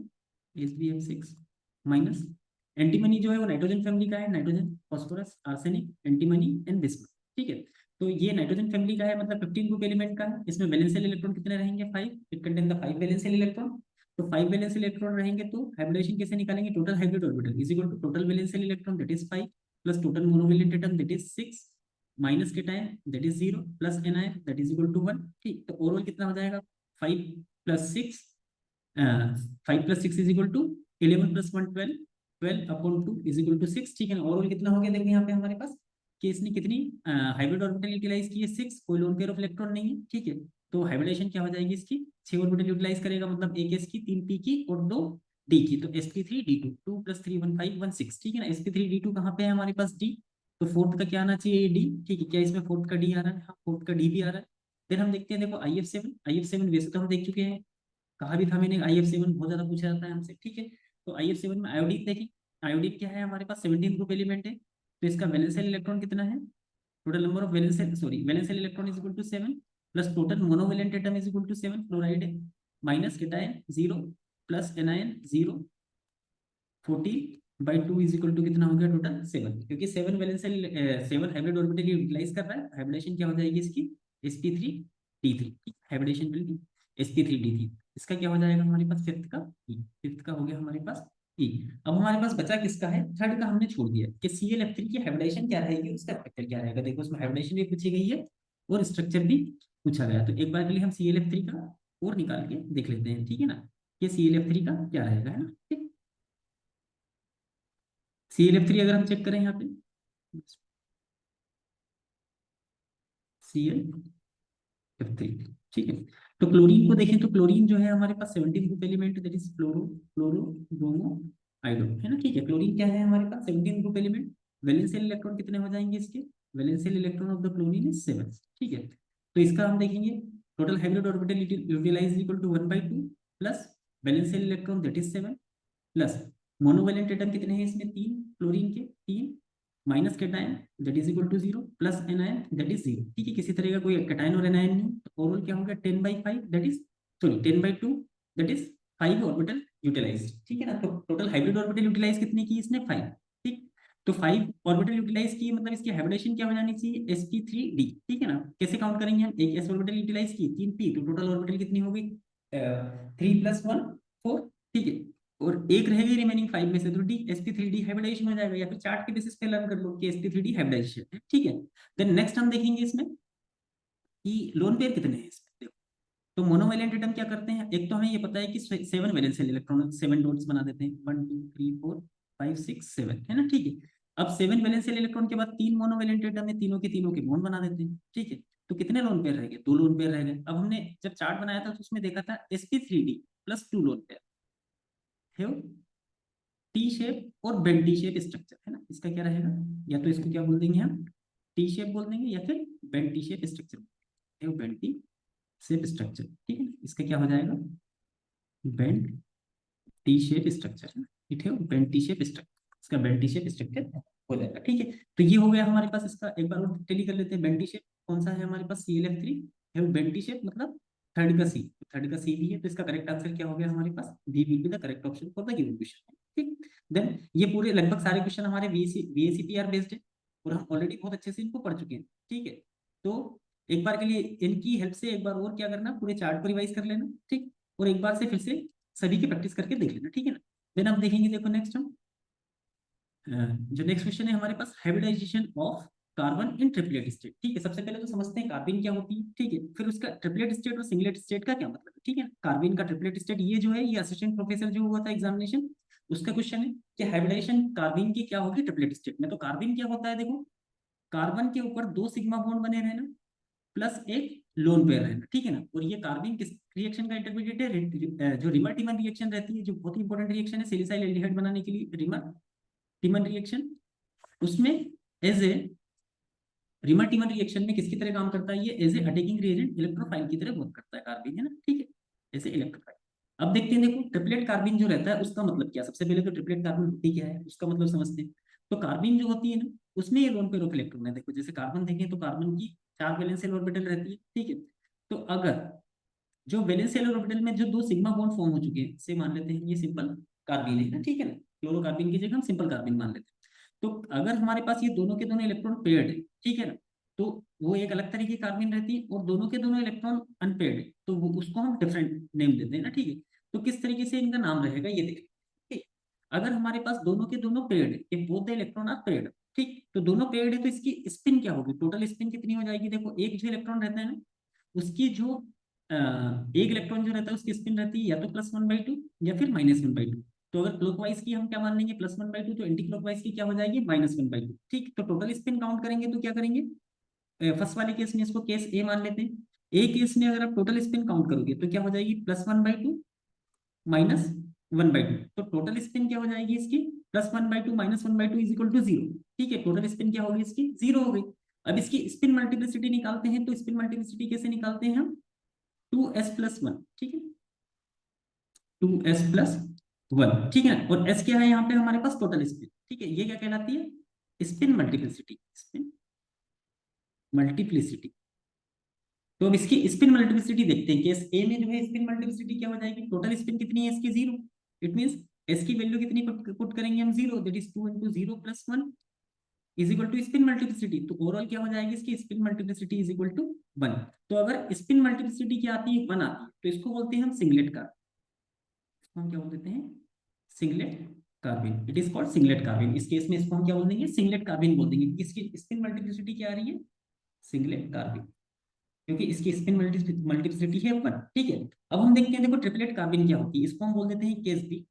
sp(F6 - एंटीमनी जो है वो नाइट्रोजन फैमिली का है, nitrogen phosphorus arsenic antimony and bismuth, ठीक है। तो ये नाइट्रोजन फैमिली का है, मतलब 15 ग्रुप एलिमेंट का है, इसमें वैलेंशियल इलेक्ट्रॉन कितने रहेंगे 5, इट कंटेन द 5 वैलेंशियल इलेक्ट्रॉन। तो 5 वैलेंशियल इलेक्ट्रॉन रहेंगे तो हाइब्रिडेशन कैसे निकालेंगे, total hybrid orbital is equal to total वैलेंशियल electron that is 5 plus total monovalent atom that is 6 minus के time that is 0 plus anion that is equal to 1। ठीक, तो overall कितना हो जाएगा 5 plus 6, 5 + 6 is equal to 11 + 1 12, 12/2 is equal to 6। ठीक है ना, overall कितना हो गया देखो यहाँ पे हमारे पास कि इसने कितनी हाइब्रिड ऑर्बिटल यूटिलाइज की है 6, कोई लोन पेयर ऑफ इलेक्ट्रॉन नहीं है। ठीक है, तो हाइब्रिडेशन क्या हो जाएगी इसकी 6 ऑर्बिटल यूटिलाइज करेगा, मतलब एक एस की 3 पी की और 2 डी की, तो sp3d2 2 + 3 1 5 1 6। ठीक है ना, sp3d2 कहाँ पे है हमारे पास डी, तो फोर्थ का क्या आना चाहिए डी। ठीक है, क्या इसमें फोर्थ का डी आ रहा है, हाँ फोर्थ का डी भी आ रहा है। फिर हम देखते हैं देखो IF7 वैसे तो हम देख चुके हैं, कहा भी था मैंने IF7 बहुत ज्यादा पूछा जाता है हमसे। ठीक है, तो IF7 में आयोडीन देखें, आयोडीन क्या है हमारे पास 17 ग्रुप एलिमेंट है, तो इसका वैलेंशियल इलेक्ट्रॉन कितना है, total number of वैलेंशियल electron is equal to 7 plus total monovalent atom is equal to 7, fluoride है, minus cation 0 plus anion 0, 14/2 is equal to कितना हो गया टोटल 7, क्योंकि 7 वैलेंशियल 7 हाइब्रिड ऑर्बिटल यूटिलाइज कर रहा है। हाइब्रिडेशन क्या हो जाएगी इसकी sp3d3, hybridisation will B sp3d3। इसका क्या हो जाएगा हमारे पास फिफ्थ का ई, फिफ्थ का हो गया हमारे पास ई। अब हमारे पास बचा किसका है, थर्ड का हमने छोड़ दिया कि ClF3 की हाइब्रिडेशन क्या रहेगी, उसका स्ट्रक्चर क्या रहेगा। देखो उसमें हाइब्रिडेशन भी पूछी गई है और स्ट्रक्चर भी पूछा गया, तो एक बार के लिए हम ClF3 का और निकाल के देख लेते हैं। ठीक है ना, कि ClF3 का क्या रहेगा, है ना। ठीक, ClF3 अगर हम चेक करें यहाँ पे ClF3, ठीक है, तो क्लोरीन को देखें तो क्लोरीन जो है हमारे पास 17 group element that is fluoro fluoro bromo iodo, है ना। ठीक है, क्लोरीन क्या है हमारे पास 17 ग्रुप एलिमेंट, वैलेंशियल इलेक्ट्रॉन कितने हो जाएंगे इसके, valential electron of the chlorine is 7। ठीक है, तो इसका हम देखेंगे total hybrid orbital utilise equal to 1/2 plus valential electron that is 7 plus monovalent atom कितने हैं इसमें 3, क्लोरीन के 3, minus cation that is equal to 0 plus anion that is 0। ठीक है, किसी तरह का कोई कैटायन और एनायन नहीं, तो ओवरऑल क्या होगा 10/5 that is, sorry 10/2 that is 5 orbital utilise. ठीक है ना, तो टोटल हाइब्रिड ऑर्बिटल यूटिलाइज कितनी की इसने 5। ठीक, तो 5 ऑर्बिटल यूटिलाइज की, मतलब इसकी हाइब्रिडेशन क्या हो जानी चाहिए sp3d। ठीक है ना, कैसे काउंट करेंगे हम, एक s ऑर्बिटल यूटिलाइज की 3p, तो टोटल ऑर्बिटल कितनी होगी 3 + 1 4। ठीक है, और एक रहेगी रिमेनिंग 5 में से, तो डी sp3d हाइब्रिडाइजेशन हो जाएगा, या फिर चार्ट के बेसिस पे लर्न कर लो कि sp3d हाइब्रिडाइजेशन है। ठीक है, देन नेक्स्ट हम देखेंगे इसमें कि लोन पेयर कितने हैं इसमें। देखो, तो मोनोवेलेंट एटम क्या करते हैं, एक तो हमें ये पता है कि 7 वैलेंशियल इलेक्ट्रॉन 7 डॉट्स बना देते हैं, 1 2 3 4 5 6 7, है ना। ठीक है, अब 7 वैलेंशियल इलेक्ट्रॉन के बाद 3 मोनोवेलेंट एटम है, तीनों के बॉन्ड बना देते हैं। ठीक है, तो कितने लोन पेयर रह गए, 2 लोन पेयर रह गए। अब हमने जब चार्ट बनाया था तो उसमें देखा था sp3d प्लस 2 लोन पेयर है, टी शेप और बेंट टी शेप स्ट्रक्चर, है ना। इसका क्या रहेगा, या तो इसको क्या बोल देंगे हम टी शेप बोल देंगे, या फिर bent T shape structure, bent T shape structure. ठीक है, इसका क्या हो जाएगा बेंट टी शेप स्ट्रक्चर, है ना। ठीक है, बेंट टी शेप स्ट्रक्चर, इसका बेंट टी शेप स्ट्रक्चर हो जाएगा। ठीक है, तो ये हो गया हमारे पास इसका, एक बार और टेली कर लेते हैं। बेंट टी शेप कौन सा है हमारे पास ClF3 है, बेंट टी शेप मतलब थर्ड का सी भी है, तो इसका करेक्ट आंसर क्या हो गया हमारे पास, B will be the correct option for the given question. ठीक, देन ये पूरे लगभग सारे क्वेश्चन हमारे VACPR बेस्ड है, और हम ऑलरेडी बहुत अच्छे से इनको पढ़ चुके हैं। ठीक है, तो एक बार के लिए इनकी हेल्प से एक बार और क्या करना, पूरे चार्ट को रिवाइज कर लेना। ठीक, और एक बार से फिर से सभी की प्रैक्टिस करके देख लेना। ठीक है ना, देन आप देखेंगे देखो नेक्स्ट हम जो नेक्स्ट क्वेश्चन है हमारे पास, hybridisation of carbon in triplet state. ठीक है, सबसे पहले तो समझते हैं कार्बन क्या होती है। ठीक है, फिर उसका ट्रिपलेट स्टेट और सिंगलेट स्टेट का क्या मतलब है। ठीक है, कार्बन का ट्रिपलेट स्टेट ये जो है, ये असिस्टेंट प्रोफेसर जो हुआ था एग्जामिनेशन उसका क्वेश्चन है कि हाइब्रिडाइजेशन कार्बन की क्या होगी ट्रिपलेट स्टेट में। तो कार्बन क्या होता है, देखो कार्बन के ऊपर 2 सिग्मा बॉन्ड बने रहना प्लस एक लोन पेयर रहना। ठीक है ना, और ये कार्बन किस रिएक्शन का इंटरमीडिएट है, जो रिमर टिमर रिएक्शन रहती है, जो बहुत इंपॉर्टेंट रिएक्शन है सिलिसाइल एल्डिहाइड बनाने के लिए, रिमर टिमर रिएक्शन, उसमें as a Reimer Tiemann reaction में किसकी तरह काम करता है, ये as a attacking reagent electrophile की तरह वर्क करता है कार्बन, है ना। ठीक है, ऐसे इलेक्ट्रोफाइल। अब देखते हैं देखो ट्रिपलेट कार्बन जो रहता है उसका मतलब क्या, सबसे पहले तो ट्रिपलेट कार्बन होती क्या है उसका मतलब समझते हैं। तो कार्बन जो होती है ना, उसमें ये लोन पेयर ऑफ इलेक्ट्रॉन है। देखो जैसे कार्बन देखें तो कार्बन की 4 वैलेंशियल ऑर्बिटल रहती है। ठीक है, तो अगर जो वैलेंशियल ऑर्बिटल में जो 2 सिग्मा बॉन्ड फॉर्म हो चुके हैं, से मान लेते हैं ये सिंपल कार्बन है ना। ठीक है ना, क्लोरोकार्बन की जगह हम सिंपल कार्बन मान लेते हैं। तो अगर हमारे पास ये दोनों के दोनों इलेक्ट्रॉन पेयर्ड है, ठीक है ना, तो वो एक अलग तरीके की कार्बन रहती है, और दोनों के दोनों इलेक्ट्रॉन अनपेयर्ड है, तो वो उसको हम डिफरेंट नेम देते हैं ना। ठीक है, तो किस तरीके से इनका नाम रहेगा ये देखें। ठीक है, अगर हमारे पास दोनों के दोनों पेयर्ड है, both the electron are paired, ठीक, तो दोनों पेयर्ड है तो इसकी स्पिन क्या होगी, टोटल स्पिन कितनी हो जाएगी, देखो एक जो इलेक्ट्रॉन रहता है ना, उसकी जो एक इलेक्ट्रॉन जो रहता है उसकी स्पिन रहती है या तो +1/2 या फिर -1/2। तो अगर क्लॉकवाइज की हम क्या मान लेंगे +1/2, तो एंटी क्लॉकवाइज की क्या हो जाएगी -1/2। ठीक, तो टोटल स्पिन काउंट करेंगे तो क्या करेंगे, फर्स्ट वाले केस में इसको केस ए मान लेते हैं। ए केस में अगर आप टोटल स्पिन काउंट करोगे तो क्या हो जाएगी +1/2 -1/2। तो टोटल स्पिन क्या हो जाएगी इसकी +1/2 -1/2 = 0। ठीक है, टोटल स्पिन क्या होगी इसकी 0 हो गई। अब इसकी स्पिन मल्टीप्लिसिटी निकालते हैं, तो स्पिन मल्टीप्लिसिटी कैसे निकालते हैं हम, 2s+1। ठीक है, 2s+1। ठीक है, और s क्या है यहाँ पे हमारे पास टोटल स्पिन। ठीक है, ये क्या कहलाती है स्पिन मल्टीप्लिसिटी, स्पिन मल्टीप्लिसिटी। तो अब इसकी स्पिन मल्टीप्लिसिटी देखते हैं, केस ए में जो है स्पिन मल्टीप्लिसिटी क्या हो जाएगी, टोटल स्पिन कितनी है इसकी 0। इट मींस एस की वैल्यू कितनी पुट करेंगे हम 0, दैट इज 2 × 0 + 1 = स्पिन मल्टीप्लिसिटी। तो ओवरऑल क्या हो जाएगी इसकी स्पिन मल्टीप्लिसिटी = 1। तो अगर स्पिन मल्टीप्लिसिटी क्या आती है 1 आती है, तो इसको बोलते हैं हम सिंगलेट कार्बन। इसको हम क्या बोल देते हैं, singlet carbon. It is called singlet carbon. इस केस में इसको हम क्या बोल देंगे, सिंगलेट कार्बन बोल देंगे। इसकी स्पिन मल्टीप्लिसिटी क्या आ रही है, सिंगलेट कार्बन, क्योंकि इसकी स्पिन मल्टीप्लिसिटी है 1। ठीक है, अब हम देखते हैं, देखो ट्रिपलेट कार्बन क्या होती है, इसको हम बोल देते हैं केस बी।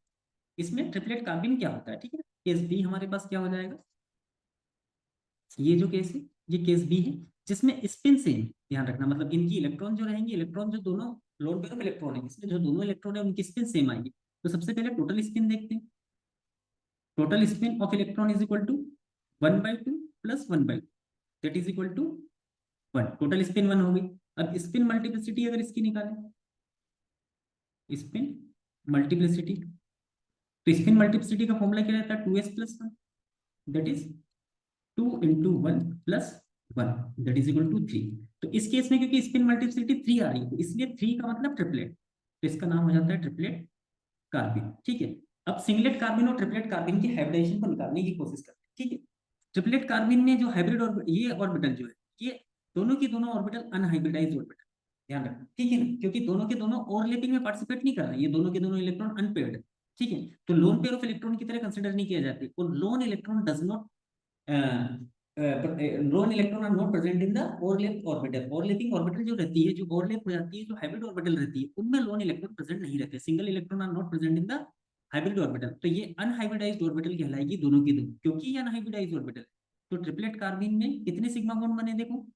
इसमें ट्रिपलेट कार्बन क्या होता है, ठीक है, केस बी हमारे पास क्या हो जाएगा, ये जो केस है ये केस बी है, जिसमें स्पिन सेम। ध्यान रखना, मतलब इनकी इलेक्ट्रॉन जो रहेंगे, इलेक्ट्रॉन जो दोनों लोन पेयर ऑफ इलेक्ट्रॉन है, इसमें जो दोनों इलेक्ट्रॉन है उनकी स्पिन सेम आएगी। तो सबसे पहले टोटल स्पिन देखते हैं। Total spin of electron = 1/2 + 1/2, that is equal to 1। Total spin 1 हो गई। अब स्पिन मल्टीप्लिसिटी अगर इसकी निकालें, स्पिन मल्टीप्लिसिटी, तो स्पिन मल्टीप्लिसिटी का फॉर्मूला क्या रहता है, 2s+1, that is 2 × 1 + 1, that is equal to 3। तो इस केस में क्योंकि स्पिन मल्टीप्लिसिटी 3 आ रही है, तो इसलिए 3 का मतलब ट्रिपलेट, तो इसका नाम हो जाता है ट्रिपलेट कार्बन। ठीक है, अब सिंगलेट कार्बन और ट्रिपलेट कार्बन की हाइब्रिडाइजेशन को निकालने की कोशिश करते हैं। ठीक है, ट्रिपलेट कार्बन में जो हाइब्रिड ये ऑर्बिटल जो है, ये दोनों की दोनों ऑर्बिटल अनहाइब्रिडाइज्ड ऑर्बिटल। ध्यान रखना, ठीक है ना, क्योंकि दोनों के दोनों ओवरलैपिंग में पार्टिसिपेट नहीं कर रहे हैं, ये दोनों के दोनों इलेक्ट्रॉन अनपेयर्ड है। ठीक है, तो लोन पेयर ऑफ इलेक्ट्रॉन की तरह कंसिडर नहीं किया जाते, और lone electron does not lone electron are not present in the overlap orbital. Overlapping orbital जो रहती है, जो ओवरलैप हो जाती है, जो हाइब्रिड ऑर्बिटल रहती है, उनमें लोन इलेक्ट्रॉन प्रेजेंट नहीं रहते। Single electron are not present in the hybrid orbital. तो ये अनहाइब्रिडाइज्ड ऑर्बिटल कहलाएगी दोनों की दोनों, क्योंकि ये अनहाइब्रिडाइज्ड ऑर्बिटल। तो ट्रिपलेट कार्बन में कितने सिग्मा बॉन्ड बने, देखो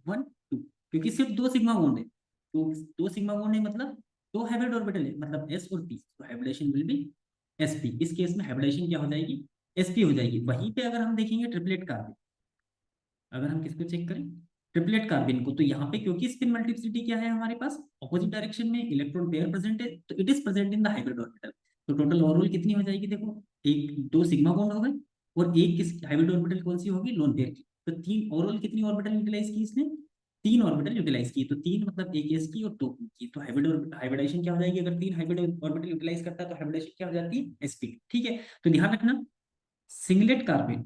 1 2, क्योंकि सिर्फ 2 सिग्मा बॉन्ड है। तो 2 सिग्मा बॉन्ड है मतलब 2 हाइब्रिड ऑर्बिटल है, मतलब s और p, तो हाइब्रिडेशन विल बी sp। इस केस में हाइब्रिडेशन क्या हो जाएगी, sp हो जाएगी। वहीं पे अगर हम देखेंगे ट्रिपलेट कार्बन, अगर हम किसको चेक करें, ट्रिपलेट कार्बन को, तो यहाँ पे क्योंकि स्पिन मल्टीप्लिसिटी क्या है हमारे पास, अपोजिट डायरेक्शन में इलेक्ट्रॉन पेयर प्रेजेंट है, तो it is present in the hybrid orbital. तो टोटल ओवरऑल कितनी हो जाएगी, देखो एक 2 सिग्मा बॉन्ड हो गए, और एक किस हाइब्रिड ऑर्बिटल कौन सी होगी, लोन पेयर की। तो 3 ओवरऑल कितनी ऑर्बिटल यूटिलाइज की इसने, 3 ऑर्बिटल यूटिलाइज की। तो 3 मतलब एक एस की और 2 p की। तो हाइब्रिडाइजेशन क्या हो जाएगी, अगर 3 हाइब्रिड ऑर्बिटल यूटिलाइज करता है तो हाइब्रिडाइजेशन क्या हो जाती है, sp। ठीक है, तो ध्यान रखना, सिंगलेट कार्बन,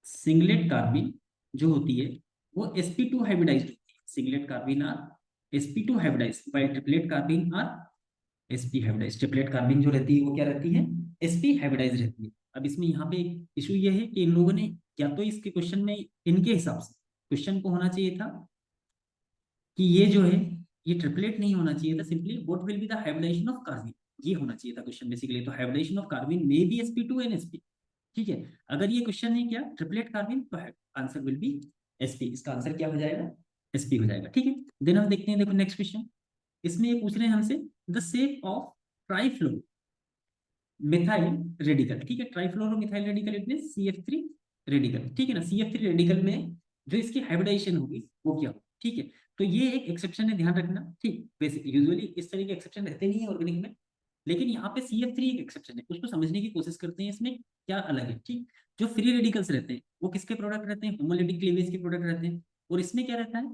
सिंगलेट कार्बन जो होती है वो sp2 हाइब्रिडाइज्ड होती है। Singlet carbon are sp2 hybridised, while triplet carbon are sp hybridised. Triplet carbon जो रहती है वो क्या रहती है, sp हाइब्रिडाइज्ड रहती है। अब इसमें यहाँ पे इशू ये है कि इन लोगों ने, या तो इसके क्वेश्चन में इनके हिसाब से क्वेश्चन को होना चाहिए था कि ये जो है ये ट्रिपलेट नहीं होना चाहिए था, simply what will be the hybridisation of carbon, ये होना चाहिए था क्वेश्चन बेसिकली। तो hybridisation of carbon may be sp2 and sp। ठीक है, अगर ये क्वेश्चन है क्या ट्रिपलेट कार्बन, तो आंसर विल बी sp। इसका आंसर क्या हो जाएगा, sp हो जाएगा। ठीक है, देन हम देखते हैं, देखो नेक्स्ट क्वेश्चन। इसमें ये पूछ रहे हैं हमसे the shape of trifluoro methyl radical. ठीक है, trifluoro methyl radical it means CF3 radical. ठीक है ना, CF3 रेडिकल में जो इसकी हाइब्रिडाइजेशन होगी वो क्या होगी। ठीक है, तो ये एक एक्सेप्शन है, ध्यान रखना। ठीक, वैसे यूजुअली इस तरह के एक्सेप्शन रहते नहीं है ऑर्गेनिक में, लेकिन यहाँ पे CF3 एक एक्सेप्शन है, उसको समझने की कोशिश करते हैं इसमें क्या अलग है। ठीक, जो फ्री रेडिकल्स रहते हैं वो किसके प्रोडक्ट रहते हैं, होमोलिटिक क्लीवेज के प्रोडक्ट रहते हैं। और इसमें क्या रहता है,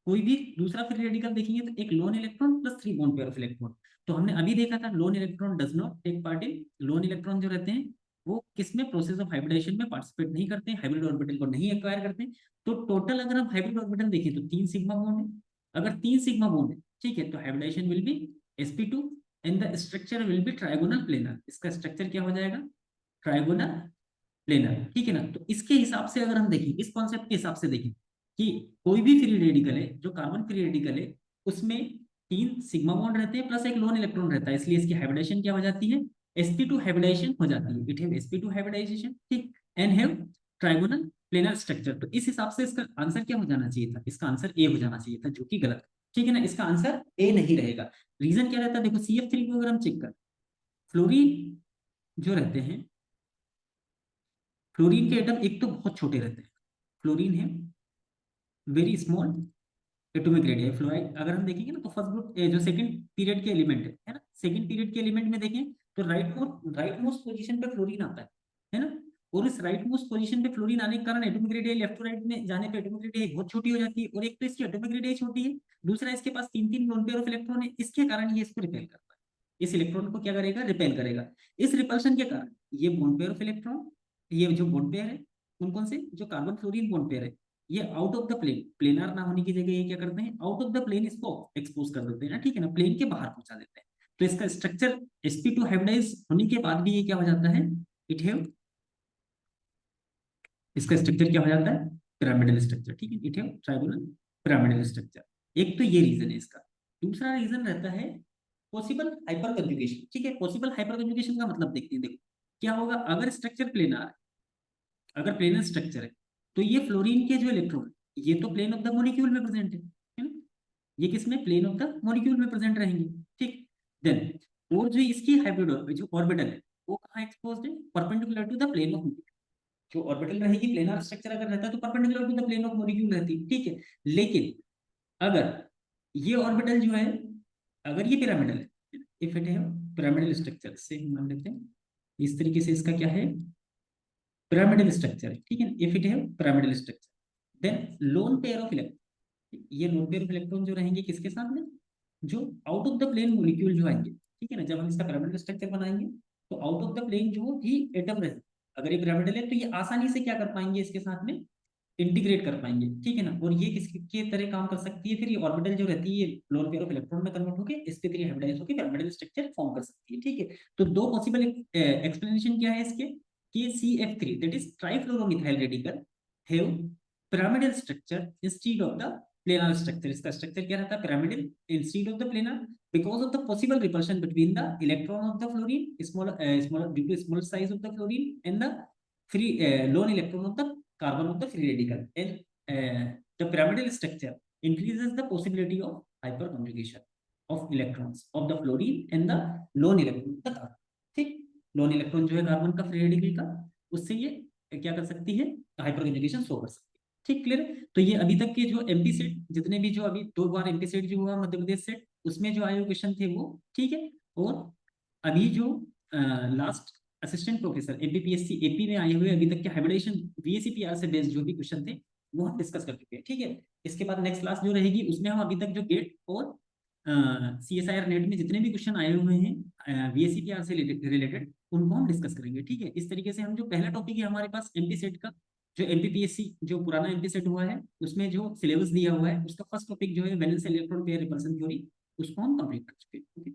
कोई भी दूसरा फ्री रेडिकल देखेंगे तो एक lone electron plus 3 bond pair of electron. तो हमने अभी देखा था lone electron does not take part in, lone electron जो रहते हैं वो किसमें, प्रोसेस ऑफ हाइब्रिडेशन में पार्टिसिपेट नहीं करते हैं, हाइब्रिड ऑर्बिटल को नहीं एक्वायर करते हैं। तो टोटल अगर हम हाइब्रिड ऑर्बिटल देखें तो 3 सिग्मा बॉन्ड है। अगर 3 सिग्मा बॉन्ड है, ठीक है, तो hybridisation will be sp2 and the structure will be trigonal planar. इसका स्ट्रक्चर क्या हो जाएगा, ट्राइगोनल प्लेनर, ठीक है ना। तो इसके हिसाब से अगर हम देखें, इस कॉन्सेप्ट के हिसाब से देखें कि कोई भी फ्री रेडिकल है, जो कार्बन फ्री रेडिकल है, उसमें 3 सिग्मा बॉन्ड रहते हैं प्लस एक लोन इलेक्ट्रॉन रहता है, इसलिए इसकी हाइब्रिडेशन क्या हो जाती है, sp2 हाइब्रिडेशन हो जाती है। इट हैव sp2 हाइब्रिडाइजेशन, ठीक, and have trigonal planar structure. तो इस हिसाब से इसका आंसर क्या हो जाना चाहिए था, इसका आंसर ए हो जाना चाहिए था, जो कि गलत, ठीक है ना। इसका आंसर ए नहीं रहेगा। रीजन क्या रहता है, देखो CF3 को अगर हम चेक करें, फ्लोरीन जो रहते हैं, फ्लोरीन के एटम एक तो बहुत छोटे रहते हैं, फ्लोरीन है very small atomic radius. Fluoride अगर हम देखेंगे ना, तो फर्स्ट ग्रुप जो सेकंड पीरियड के एलिमेंट है ना, सेकंड पीरियड के एलिमेंट में देखें तो राइट मोस्ट पोजीशन पे फ्लोरीन आता है ना। और इस राइट मोस्ट पोजीशन पे फ्लोरीन आने के कारण atomic radius left to right में जाने पे एटॉमिक रेडियस बहुत छोटी हो जाती है, और एक तो इसकी एटॉमिक रेडियस छोटी है, दूसरा इसके पास 3 लोन पेयर ऑफ इलेक्ट्रॉन है, इसके कारण ये इसको रिपेल करता है, इस इलेक्ट्रॉन को क्या करेगा, रिपेल करेगा। इस रिपल्शन के कारण ये बॉन्ड पेयर ऑफ इलेक्ट्रॉन, ये जो बॉन्ड पेयर है, कौन कौन से, जो कार्बन फ्लोरीन बॉन्ड पेयर है, ये out of the plane, planar ना होने की जगह ये क्या करते हैं, आउट ऑफ द प्लेन इसको एक्सपोज कर देते हैं ना, ठीक है ना, प्लेन के बाहर पहुंचा देते हैं। तो इसका स्ट्रक्चर sp2 हाइब्रिडाइज होने के बाद भी ये क्या हो जाता है, इट हैव, इसका स्ट्रक्चर क्या हो जाता है, पिरामिडल स्ट्रक्चर, ठीक है, it have trigonal pyramidal structure. एक तो ये रीजन है इसका। दूसरा रीजन रहता है पॉसिबल हाइपर कंजुगेशन, ठीक है। पॉसिबल हाइपर कंजुगेशन का मतलब देखते हैं, देखो क्या होगा, अगर स्ट्रक्चर प्लेनर, अगर प्लेनर स्ट्रक्चर है, तो ये फ्लोरीन के जो इलेक्ट्रॉन, ये तो प्लेन ऑफ द मॉलिक्यूल में प्रेजेंट है ना, ये किसमें, प्लेन ऑफ द मॉलिक्यूल में प्रेजेंट रहेंगे, ठीक। देन और जो इसकी हाइब्रिड जो ऑर्बिटल है, वो कहाँ एक्सपोज्ड है, perpendicular to the plane of, जो ऑर्बिटल रहेगी, प्लेनर स्ट्रक्चर अगर रहता है तो perpendicular to the plane of molecule रहती है, ठीक है। लेकिन अगर ये ऑर्बिटल जो है, अगर ये पिरामिडल है, इफ इट है पिरामिडल स्ट्रक्चर से हम मान लेते हैं, इस तरीके से इसका क्या है, पिरामिडल स्ट्रक्चर है, ठीक है। इफ इट है pyramidal structure, then lone pair of electron, ये लोन पेयर ऑफ इलेक्ट्रॉन जो रहेंगे किसके साथ में, जो out of the plane molecule जो आएंगे, ठीक है ना। जब हम इसका पिरामिडल स्ट्रक्चर बनाएंगे तो आउट ऑफ द प्लेन जो भी एटम रहे, अगर ये पिरामिडल है तो ये आसानी से क्या कर पाएंगे, इसके साथ में इंटीग्रेट कर पाएंगे, ठीक है ना। और ये किसके तरह काम कर सकती है, फिर ये ऑर्बिटल जो रहती है, ये लोन पेयर ऑफ इलेक्ट्रॉन में कन्वर्ट होकर sp3 हाइब्रिडाइज होकर पिरामिडल स्ट्रक्चर फॉर्म कर सकती है, ठीक है। तो दो पॉसिबल एक्सप्लेनेशन क्या है इसके, कि CF3 that is trifluoromethyl radical have pyramidal structure instead of the planar structure. इसका स्ट्रक्चर क्या रहता है, pyramidal instead of the planar, because of the possible repulsion between the electron of the fluorine, smaller due to small size of the fluorine, and the free lone electron of the carbon of the free radical, and the pyramidal structure increases the possibility of hyperconjugation of electrons of the fluorine and the lone electron of the carbon, ठीक। Loan electron जो है carbon का free radical का, उससे ये क्या कर सकती है, हाइपरकंजुगेशन शो कर सकती है, ठीक, क्लियर। तो ये अभी तक के जो एमपी सेट, जितने भी जो अभी 2 बार एमपी सेट जो हुआ मध्य प्रदेश सेट, उसमें जो आए हुए क्वेश्चन थे वो, ठीक है। और अभी जो last assistant professor MPPSC AP में आए हुए अभी तक के हाइब्रिडेशन वीएसीपीआर से बेस्ड जो भी क्वेश्चन थे, वो हम डिस्कस कर चुके हैं, ठीक है। इसके बाद नेक्स्ट क्लास जो रहेगी उसमें हम अभी तक जो गेट और CSIR नेट में जितने भी क्वेश्चन आए हुए हैं वीएसीपीआर से रिलेटेड, उनको हम डिस्कस करेंगे, ठीक है। इस तरीके से हम, जो पहला टॉपिक है हमारे पास एमपी सेट का, जो एमपीपीएससी जो पुराना एमपी सेट हुआ है उसमें जो सिलेबस दिया हुआ है, उसका फर्स्ट टॉपिक जो है valence electron pair repulsion theory, उसको हम कंप्लीट कर चुके हैं, ठीक है।